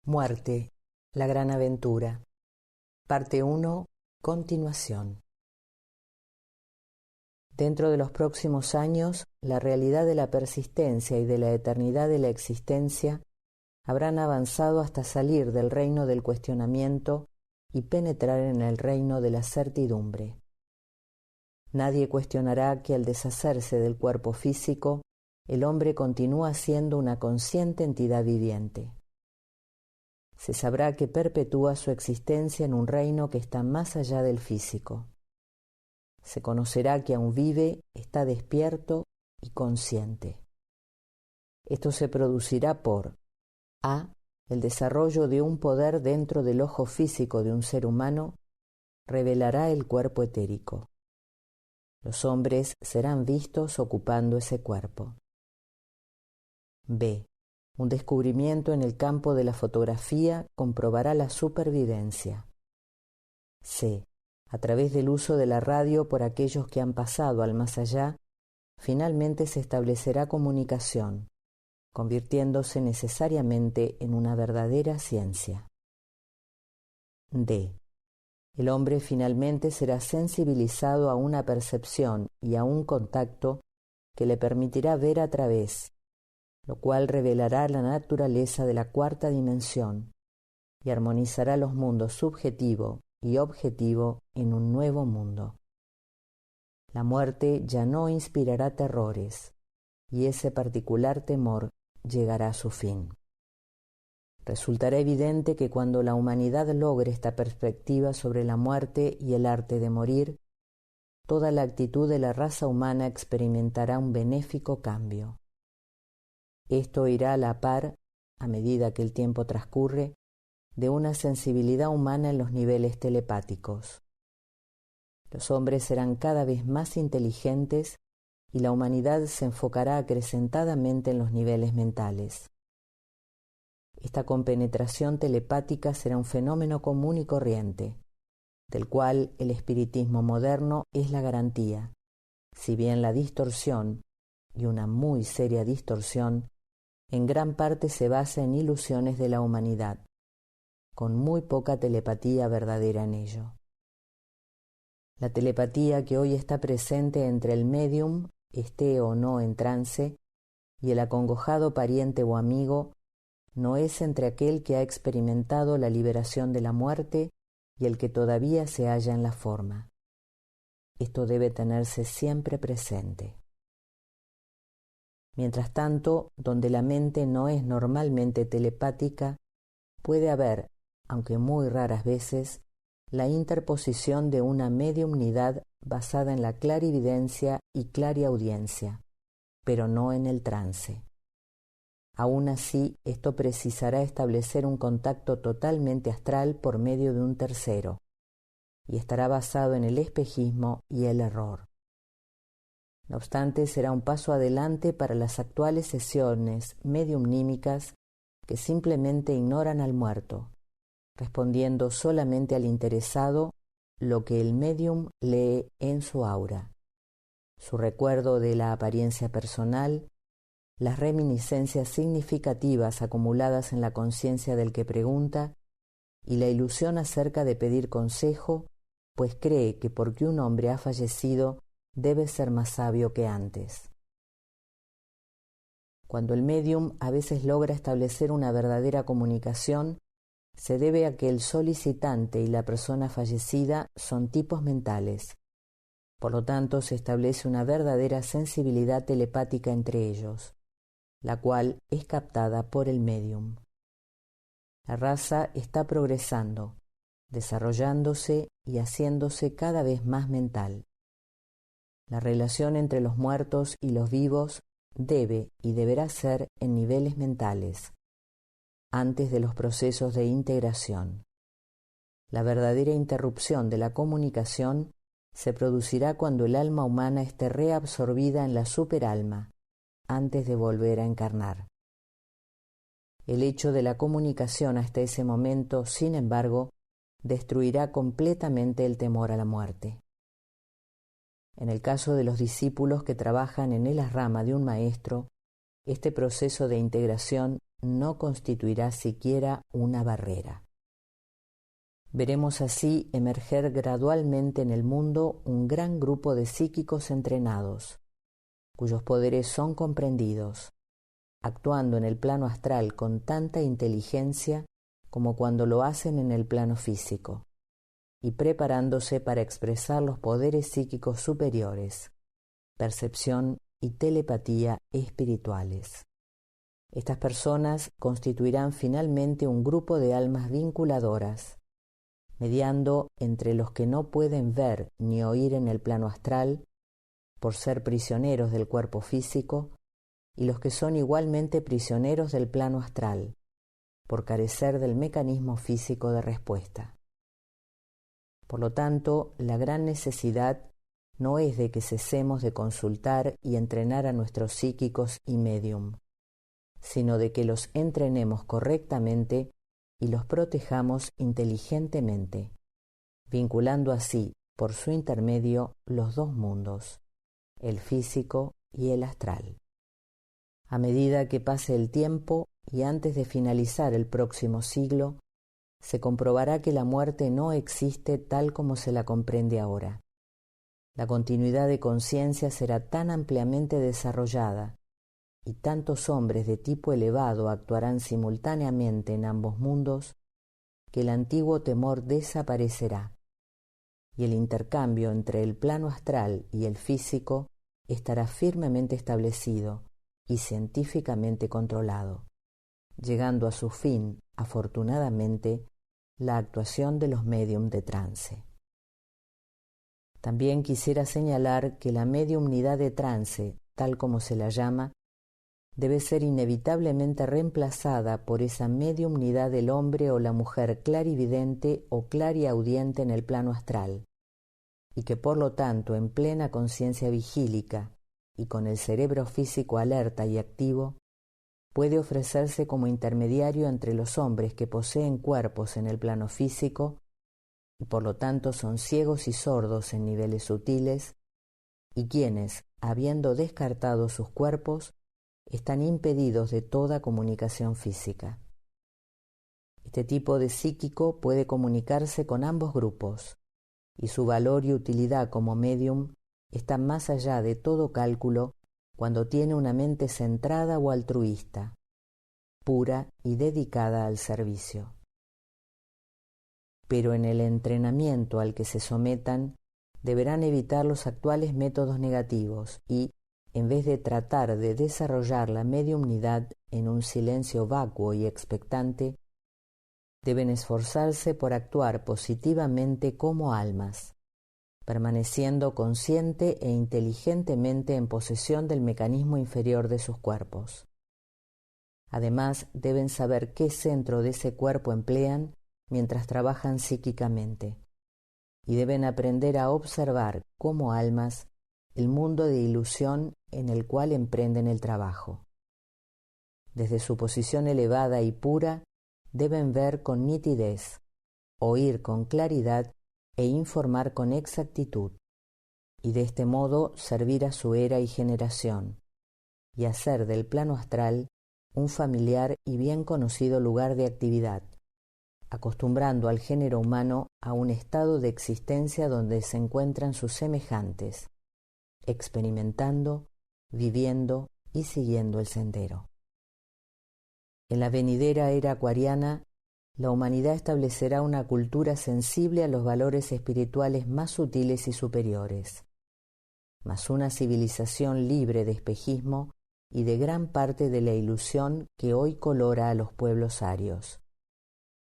Muerte, la gran aventura. Parte 1, continuación. Dentro de los próximos años, la realidad de la persistencia y de la eternidad de la existencia habrán avanzado hasta salir del reino del cuestionamiento y penetrar en el reino de la certidumbre. Nadie cuestionará que al deshacerse del cuerpo físico, el hombre continúa siendo una consciente entidad viviente. Se sabrá que perpetúa su existencia en un reino que está más allá del físico. Se conocerá que aún vive, está despierto y consciente. Esto se producirá por a. El desarrollo de un poder dentro del ojo físico de un ser humano revelará el cuerpo etérico. Los hombres serán vistos ocupando ese cuerpo. B. Un descubrimiento en el campo de la fotografía comprobará la supervivencia. C. A través del uso de la radio por aquellos que han pasado al más allá, finalmente se establecerá comunicación, convirtiéndose necesariamente en una verdadera ciencia. D. El hombre finalmente será sensibilizado a una percepción y a un contacto que le permitirá ver a través, lo cual revelará la naturaleza de la cuarta dimensión y armonizará los mundos subjetivo y objetivo en un nuevo mundo. La muerte ya no inspirará terrores, y ese particular temor llegará a su fin. Resultará evidente que cuando la humanidad logre esta perspectiva sobre la muerte y el arte de morir, toda la actitud de la raza humana experimentará un benéfico cambio. Esto irá a la par, a medida que el tiempo transcurre, de una sensibilidad humana en los niveles telepáticos. Los hombres serán cada vez más inteligentes y la humanidad se enfocará acrecentadamente en los niveles mentales. Esta compenetración telepática será un fenómeno común y corriente, del cual el espiritismo moderno es la garantía, si bien la distorsión, y una muy seria distorsión, en gran parte se basa en ilusiones de la humanidad, con muy poca telepatía verdadera en ello. La telepatía que hoy está presente entre el médium, esté o no en trance, y el acongojado pariente o amigo, no es entre aquel que ha experimentado la liberación de la muerte y el que todavía se halla en la forma. Esto debe tenerse siempre presente. Mientras tanto, donde la mente no es normalmente telepática, puede haber, aunque muy raras veces, la interposición de una mediumnidad basada en la clarividencia y clariaudiencia, pero no en el trance. Aún así, esto precisará establecer un contacto totalmente astral por medio de un tercero, y estará basado en el espejismo y el error. No obstante, será un paso adelante para las actuales sesiones mediumnímicas que simplemente ignoran al muerto, respondiendo solamente al interesado lo que el médium lee en su aura, su recuerdo de la apariencia personal, las reminiscencias significativas acumuladas en la conciencia del que pregunta y la ilusión acerca de pedir consejo, pues cree que porque un hombre ha fallecido debe ser más sabio que antes. Cuando el médium a veces logra establecer una verdadera comunicación, se debe a que el solicitante y la persona fallecida son tipos mentales. Por lo tanto, se establece una verdadera sensibilidad telepática entre ellos, la cual es captada por el médium. La raza está progresando, desarrollándose y haciéndose cada vez más mental. La relación entre los muertos y los vivos debe y deberá ser en niveles mentales, antes de los procesos de integración. La verdadera interrupción de la comunicación se producirá cuando el alma humana esté reabsorbida en la superalma, antes de volver a encarnar. El hecho de la comunicación hasta ese momento, sin embargo, destruirá completamente el temor a la muerte. En el caso de los discípulos que trabajan en el asrama de un maestro, este proceso de integración no constituirá siquiera una barrera. Veremos así emerger gradualmente en el mundo un gran grupo de psíquicos entrenados, cuyos poderes son comprendidos, actuando en el plano astral con tanta inteligencia como cuando lo hacen en el plano físico, y preparándose para expresar los poderes psíquicos superiores, percepción y telepatía espirituales. Estas personas constituirán finalmente un grupo de almas vinculadoras, mediando entre los que no pueden ver ni oír en el plano astral, por ser prisioneros del cuerpo físico, y los que son igualmente prisioneros del plano astral, por carecer del mecanismo físico de respuesta. Por lo tanto, la gran necesidad no es de que cesemos de consultar y entrenar a nuestros psíquicos y medium, sino de que los entrenemos correctamente y los protejamos inteligentemente, vinculando así, por su intermedio, los dos mundos, el físico y el astral. A medida que pase el tiempo y antes de finalizar el próximo siglo, se comprobará que la muerte no existe tal como se la comprende ahora. La continuidad de conciencia será tan ampliamente desarrollada y tantos hombres de tipo elevado actuarán simultáneamente en ambos mundos que el antiguo temor desaparecerá y el intercambio entre el plano astral y el físico estará firmemente establecido y científicamente controlado, llegando a su fin, afortunadamente, la actuación de los médium de trance. También quisiera señalar que la mediumnidad de trance, tal como se la llama, debe ser inevitablemente reemplazada por esa mediumnidad del hombre o la mujer clarividente o clariaudiente en el plano astral, y que por lo tanto en plena conciencia vigílica y con el cerebro físico alerta y activo, puede ofrecerse como intermediario entre los hombres que poseen cuerpos en el plano físico y por lo tanto son ciegos y sordos en niveles sutiles, y quienes, habiendo descartado sus cuerpos, están impedidos de toda comunicación física. Este tipo de psíquico puede comunicarse con ambos grupos, y su valor y utilidad como medium está más allá de todo cálculo cuando tiene una mente centrada o altruista, pura y dedicada al servicio. Pero en el entrenamiento al que se sometan, deberán evitar los actuales métodos negativos y, en vez de tratar de desarrollar la mediumnidad en un silencio vacuo y expectante, deben esforzarse por actuar positivamente como almas, permaneciendo consciente e inteligentemente en posesión del mecanismo inferior de sus cuerpos. Además, deben saber qué centro de ese cuerpo emplean mientras trabajan psíquicamente, y deben aprender a observar como almas el mundo de ilusión en el cual emprenden el trabajo. Desde su posición elevada y pura, deben ver con nitidez, oír con claridad e informar con exactitud, y de este modo servir a su era y generación, y hacer del plano astral un familiar y bien conocido lugar de actividad, acostumbrando al género humano a un estado de existencia donde se encuentran sus semejantes, experimentando, viviendo y siguiendo el sendero. En la venidera era acuariana, la humanidad establecerá una cultura sensible a los valores espirituales más sutiles y superiores, mas una civilización libre de espejismo y de gran parte de la ilusión que hoy colora a los pueblos arios,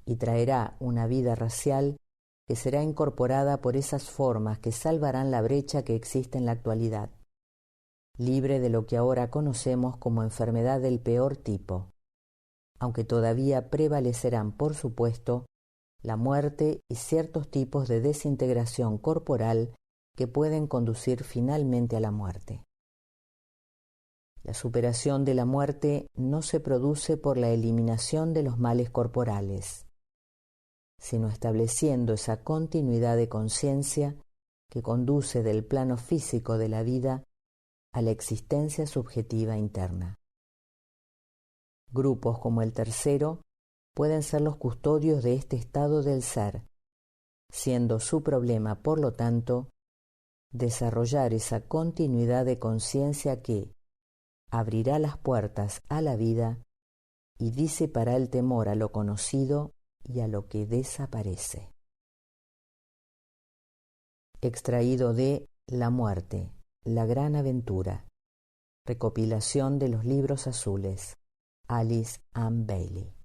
y traerá una vida racial que será incorporada por esas formas que salvarán la brecha que existe en la actualidad, libre de lo que ahora conocemos como enfermedad del peor tipo, aunque todavía prevalecerán, por supuesto, la muerte y ciertos tipos de desintegración corporal que pueden conducir finalmente a la muerte. La superación de la muerte no se produce por la eliminación de los males corporales, sino estableciendo esa continuidad de conciencia que conduce del plano físico de la vida a la existencia subjetiva interna. Grupos como el tercero pueden ser los custodios de este estado del ser, siendo su problema, por lo tanto, desarrollar esa continuidad de conciencia que abrirá las puertas a la vida y disipará el temor a lo conocido y a lo que desaparece. Extraído de La muerte, la gran aventura. Recopilación de los libros azules. Alice Ann Bailey.